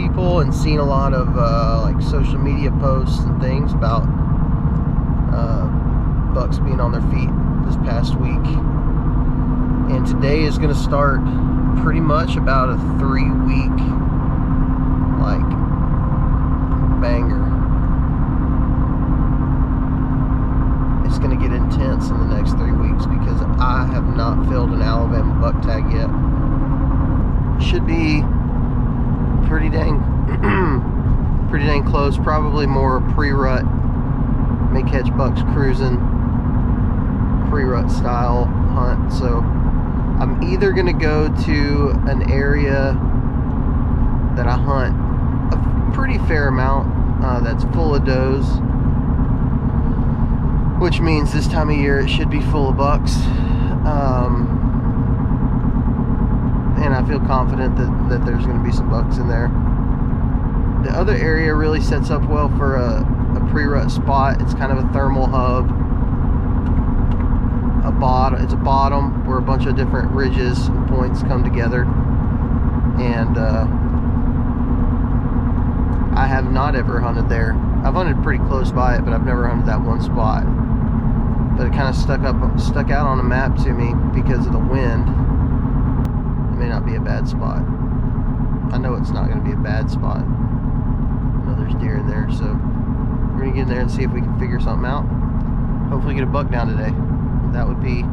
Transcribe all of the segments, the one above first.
people and seen a lot of like social media posts and things about bucks being on their feet this past week. And today is going to start pretty much about a 3-week like banger. It's going to get intense in the next 3 weeks because I have not filled an Alabama buck tag yet. Should be pretty dang close. Probably more pre-rut, may catch bucks cruising, pre-rut style hunt. So I'm either gonna go to an area that I hunt a pretty fair amount that's full of does, which means this time of year it should be full of bucks, and I feel confident that there's going to be some bucks in there. The other area really sets up well for a pre-rut spot. It's kind of a thermal hub. It's a bottom where a bunch of different ridges and points come together. And I have not ever hunted there. I've hunted pretty close by it, but I've never hunted that one spot. But it kind of stuck out on a map to me because of the wind. It may not be a bad spot. I know it's not going to be a bad spot. I know there's deer in there, so we're going to get in there and see if we can figure something out. Hopefully get a buck down today. That would be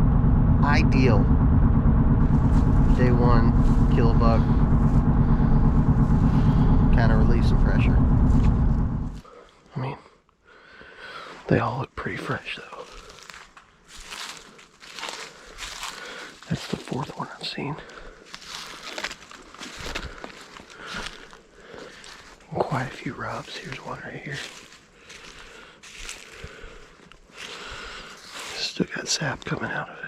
ideal. Day one, kill a buck. Kind of relieve some pressure. I mean, they all look pretty fresh though. That's the fourth one I've seen. And quite a few rubs. Here's one right here. Still got sap coming out of it.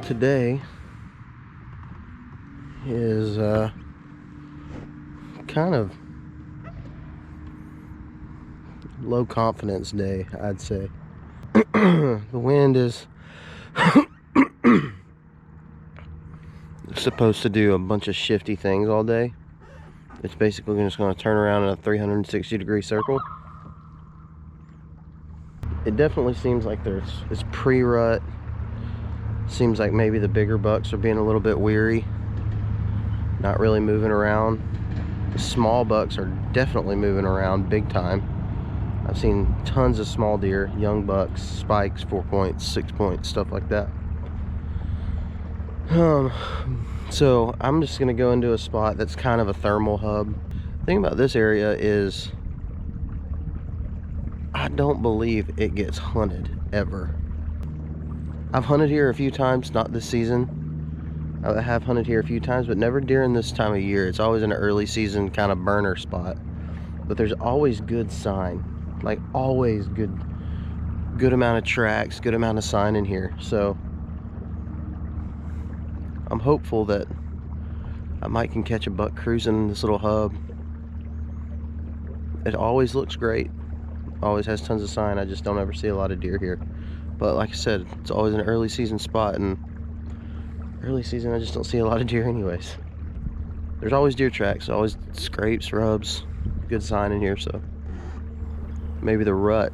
Today is kind of low confidence day, I'd say. The wind is supposed to do a bunch of shifty things all day. It's basically just going to turn around in a 360-degree circle. It definitely seems like it's pre-rut. Seems like maybe the bigger bucks are being a little bit weary, not really moving around. The small bucks are definitely moving around big time. I've seen tons of small deer, young bucks, spikes, 4 points, 6 points, stuff like that. So I'm just gonna go into a spot that's kind of a thermal hub. The thing about this area is I don't believe it gets hunted ever. I've hunted here a few times, not this season. I have hunted here a few times, but never during this time of year. It's always an early season kind of burner spot. But there's always good sign. Like always good amount of tracks, good amount of sign in here. So I'm hopeful that I might can catch a buck cruising in this little hub. It always looks great. Always has tons of sign. I just don't ever see a lot of deer here. But like I said, it's always an early season spot, and early season I just don't see a lot of deer anyways. There's always deer tracks, always scrapes, rubs, good sign in here, so maybe the rut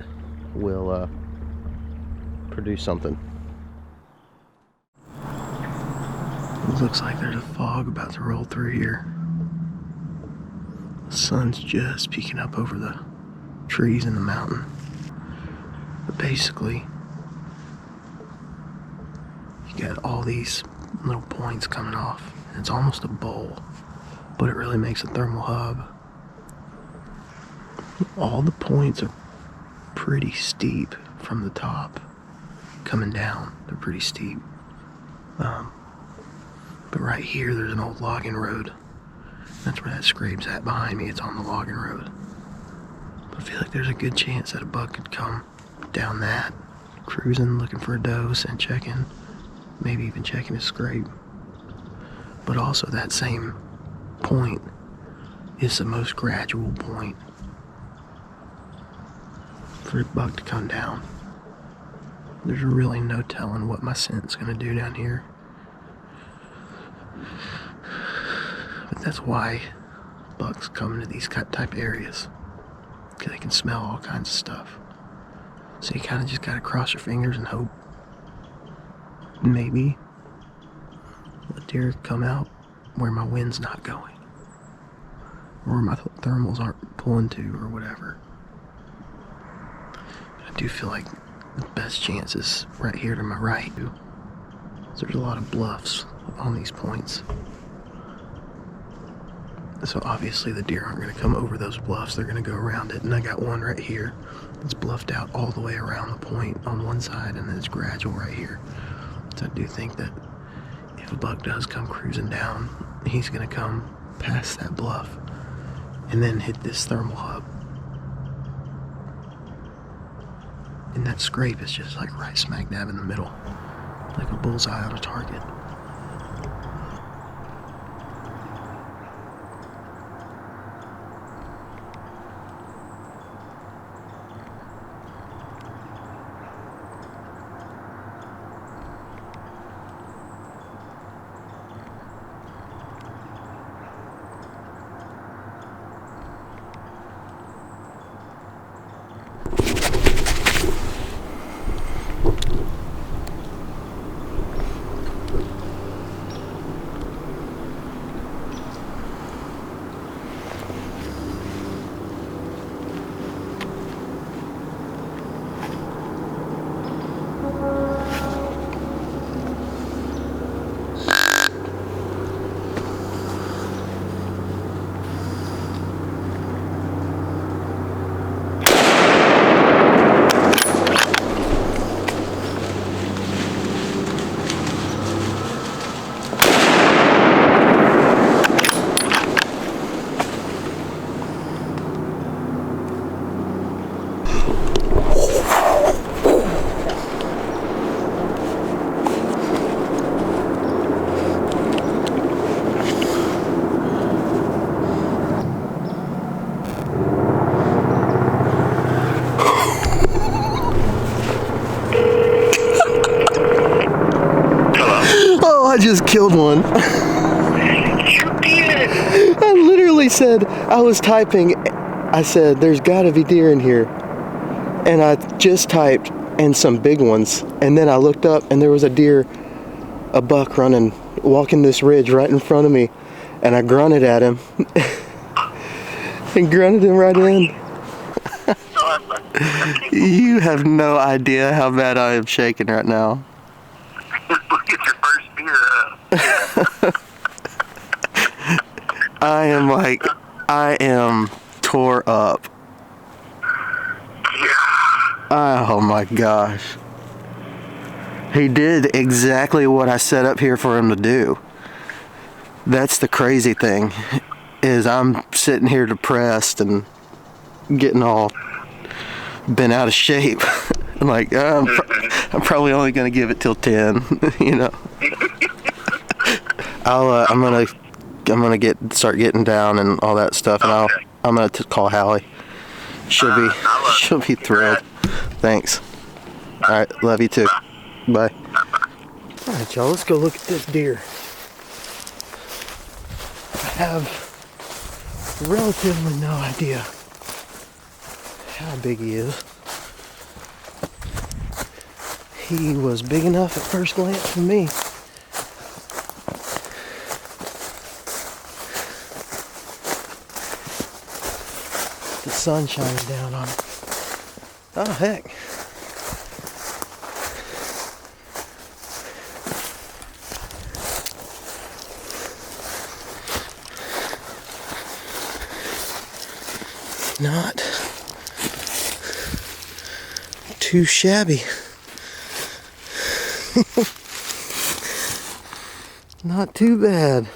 will produce something. It looks like there's a fog about to roll through here. The sun's just peeking up over the trees in the mountain. But basically, you got all these little points coming off. And it's almost a bowl, but it really makes a thermal hub. All the points are pretty steep from the top coming down. They're pretty steep. But right here there's an old logging road. That's where that scrape's at behind me. It's on the logging road. I feel like there's a good chance that a buck could come down that, cruising, looking for a doe, and checking, maybe even checking his scrape. But also that same point is the most gradual point for a buck to come down. There's really no telling what my scent's gonna do down here. But that's why bucks come into these type areas, because they can smell all kinds of stuff. So you kind of just gotta cross your fingers and hope maybe a deer come out where my wind's not going, or my thermals aren't pulling to, or whatever. I do feel like the best chance is right here to my right. There's a lot of bluffs on these points. So obviously the deer aren't going to come over those bluffs. They're going to go around it. And I got one right here that's bluffed out all the way around the point on one side, and then it's gradual right here. So I do think that if a buck does come cruising down, he's going to come past that bluff and then hit this thermal hub. And that scrape is just like right smack dab in the middle, like a bullseye on a target. I just killed one. You did. I literally said, I was typing, I said, there's gotta be deer in here. And I just typed, and some big ones. And then I looked up and there was a deer, a buck running, walking this ridge right in front of me. And I grunted at him. And grunted him right in. You have no idea how bad I am shaking right now. Look at your first beer. I am tore up. Oh my gosh. He did exactly what I set up here for him to do. That's the crazy thing, is I'm sitting here depressed and getting all bent out of shape. I'm like, I'm probably only gonna give it till 10, you know. I'm gonna start getting down and all that stuff, and I'm gonna call Hallie. She'll be thrilled. Thanks. All right, love you too. Bye. All right, y'all, let's go look at this deer. I have relatively no idea how big he is. He was big enough at first glance for me. The sun shining down on him. Oh heck. Not too shabby. Not too bad.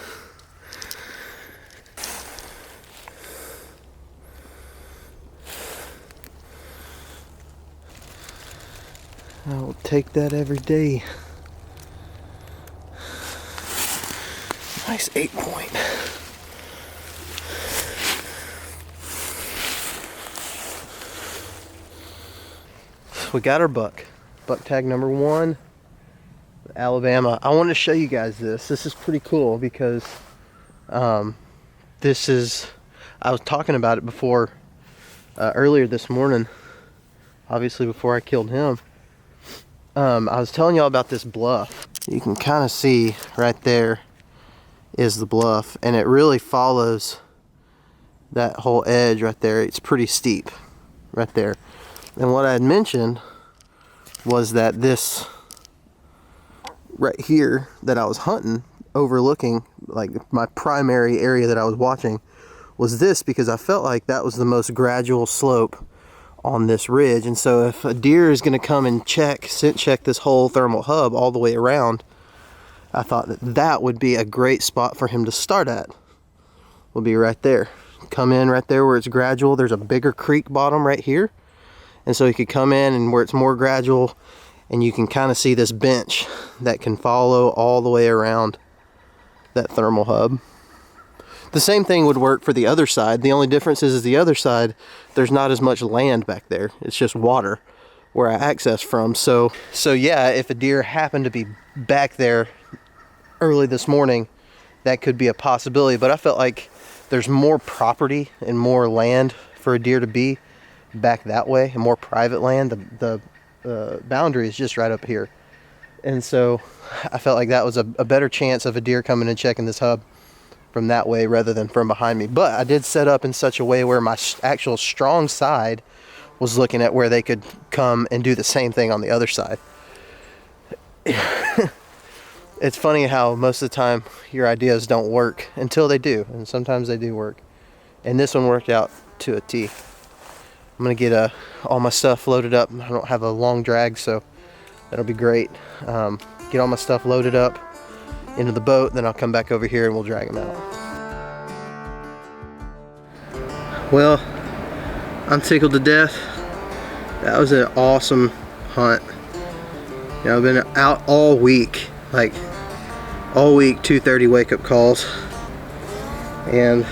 I will take that every day. Nice 8-point. We got our buck tag number 1, Alabama. I want to show you guys this. This is pretty cool because this is, I was talking about it before, earlier this morning, obviously before I killed him. I was telling y'all about this bluff. You can kind of see right there is the bluff, and it really follows that whole edge right there. It's pretty steep right there. And what I had mentioned was that this right here that I was hunting, overlooking, like my primary area that I was watching, was this, because I felt like that was the most gradual slope on this ridge. And so if a deer is going to come and check this whole thermal hub all the way around, I thought that that would be a great spot for him to start at. Would be right there. Come in right there where it's gradual. There's a bigger creek bottom right here. And so he could come in and where it's more gradual, and you can kind of see this bench that can follow all the way around that thermal hub. The same thing would work for the other side. The only difference is the other side, there's not as much land back there. It's just water where I access from. So yeah, if a deer happened to be back there early this morning, that could be a possibility. But I felt like there's more property and more land for a deer to be back that way, and more private land. The boundary is just right up here, and so I felt like that was a better chance of a deer coming and checking this hub from that way rather than from behind me. But I did set up in such a way where my actual strong side was looking at where they could come and do the same thing on the other side. It's funny how most of the time your ideas don't work until they do, and sometimes they do work, and this one worked out to a T. I'm gonna get all my stuff loaded up. I don't have a long drag, so that'll be great. Get all my stuff loaded up into the boat, then I'll come back over here and we'll drag them out. Well, I'm tickled to death. That was an awesome hunt. You know, I've been out all week, like all week, 2:30 wake up calls, and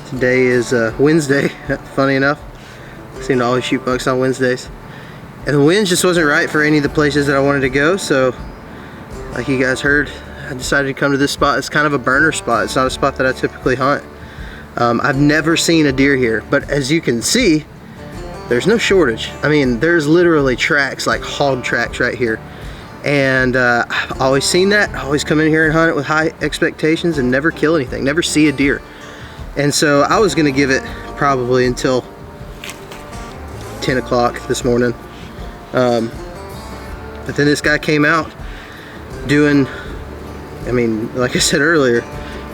today is Wednesday. Funny enough, I seem to always shoot bucks on Wednesdays, and the wind just wasn't right for any of the places that I wanted to go, so like you guys heard, I decided to come to this spot. It's kind of a burner spot. It's not a spot that I typically hunt. I've never seen a deer here, but as you can see, there's no shortage. I mean, there's literally tracks, like hog tracks right here. And I've always seen that. I always come in here and hunt it with high expectations and never kill anything, never see a deer. And so I was gonna give it probably until 10 o'clock this morning. But then this guy came out doing, I mean, like I said earlier,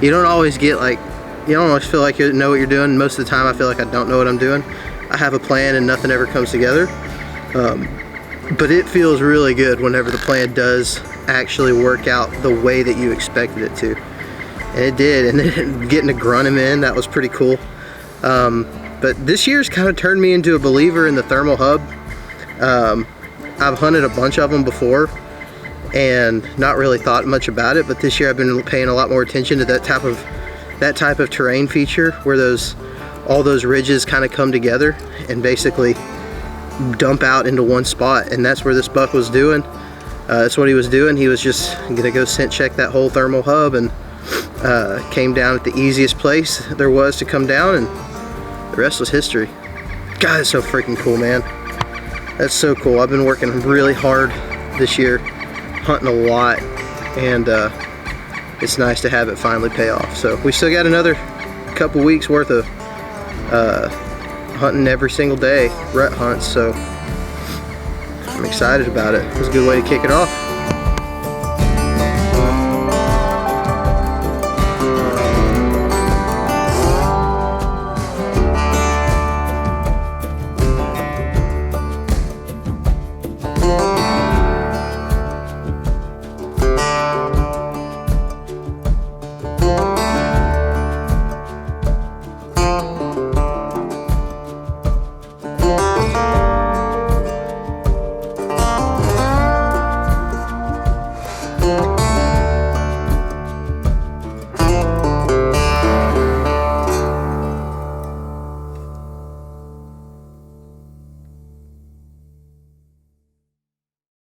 you don't always get like, you don't always feel like you know what you're doing. Most of the time I feel like I don't know what I'm doing. I have a plan and nothing ever comes together. But it feels really good whenever the plan does actually work out the way that you expected it to. And it did, and then getting to grunt him in, that was pretty cool. But this year's kind of turned me into a believer in the thermal hub. I've hunted a bunch of them before and not really thought much about it, but this year I've been paying a lot more attention to that type of terrain feature where all those ridges kind of come together and basically dump out into one spot, and that's where this buck was doing. That's what he was doing. He was just gonna go scent check that whole thermal hub, and came down at the easiest place there was to come down, and the rest was history. God, that's so freaking cool, man. That's so cool. I've been working really hard this year, hunting a lot, and it's nice to have it finally pay off. So we still got another couple weeks worth of hunting every single day, rut hunts, so I'm excited about it. It was a good way to kick it off.